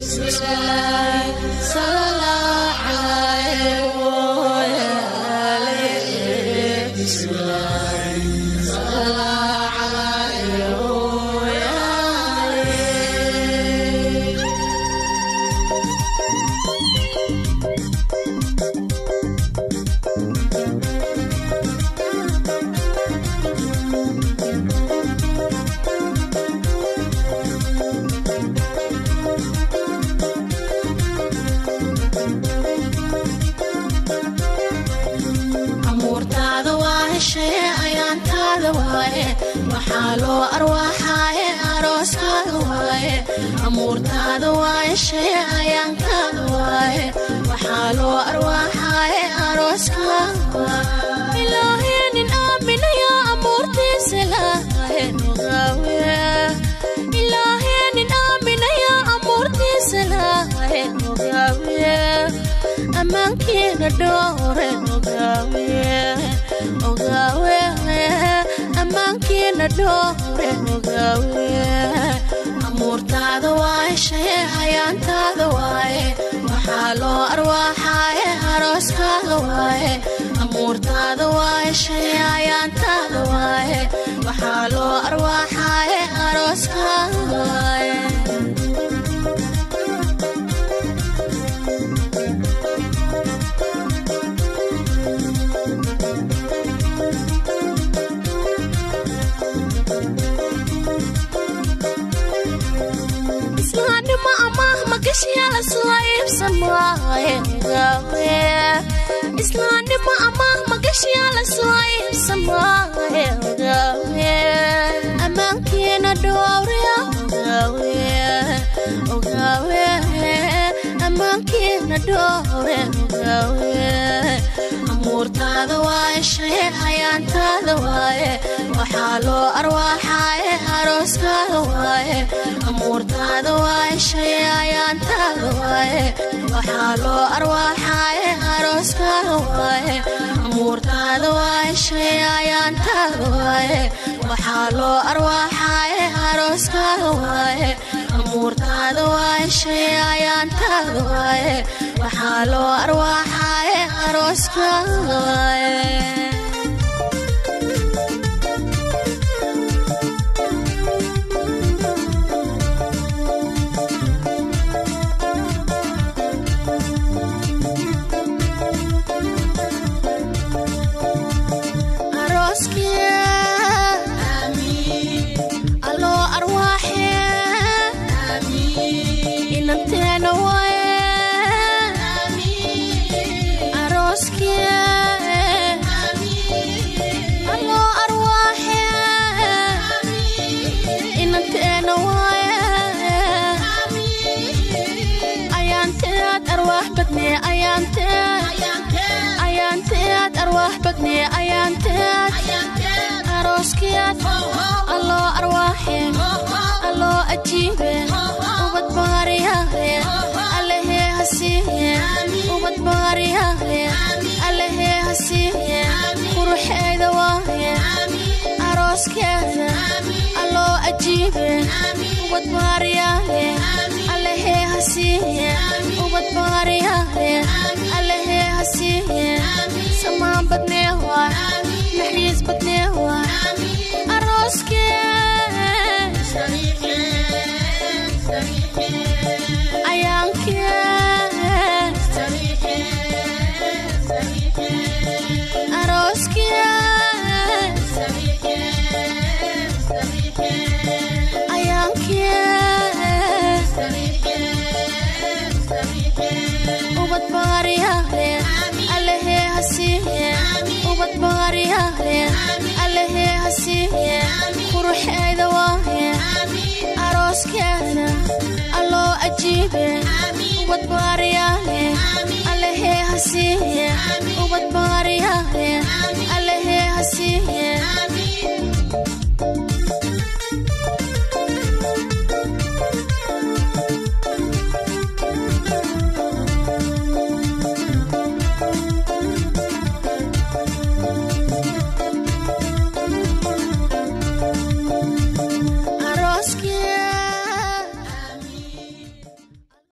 بسم الله صلى الله عليه وآله بسم الله صلى الله عليه وآله أمورتاada waa heshay ayaantaada waaye waxaa loo arwaaxaaye arooskaada waaye amuurtaada waa heshay ayaantaada waaye waxaa loo arwaaxaaye arooskaada ilaahay nin aaminaya amuurtiisa laahaye nugaawe ilaahay nin aaminaya amuurtiisa laahaye nugaawe amaankiina dhoore nugaawe ogawe amaankiina dhoore ogawe amuurtaada waa heshay ayaantaada waaye waxaa loo arwaaxaaye arooskaada waaye amuurtaada waa heshay ayaantaada waaye waxaa loo arwaaxaaye arooskaada waaye islaanima amaah magashiyaala sulaayib samaaye ogawe islaanima amaah magashiyaala sulaayib samaaye ogawe amaankiina dhowriya ogawe ogawe amaankiina dhowre ogawe amuurtaada waa heshay ayaantaada waaye waxaa loo arwaaxaaye arooskaada waaye amuurtaada waa heshay ayaantaada waaye waxaa loo arwaaxaaye arooskaada waaye amuurtaada waa heshay ayaantaada waaye waxaa loo arwaaxaaye arooskaada waaye amuurtaada waa heshay ayaantaada waaye waxaa loo arwaaxaaye arooskaada waaye ayaanteed arwaax badne ayaanteed arooskiyaad alloo arwaaxe alloo ajiibe ubad baariyahe allehee hasiiye ubad baariyahe allehee hasiiye quruxeeda waaye arooskeeda alloo ajiibe ubad baariyahe allehee hasiiye ubad baariyahe allehee hasiiye samaan badnee waa naxariis badnee waa arooskee ayaankee arooskee ayaankee ubad baariyahe allehee hasiiye ubad baariyahe allehee hasiiye quruxeeda waaye arooskeeda alloo ajiibe ubad baariyahe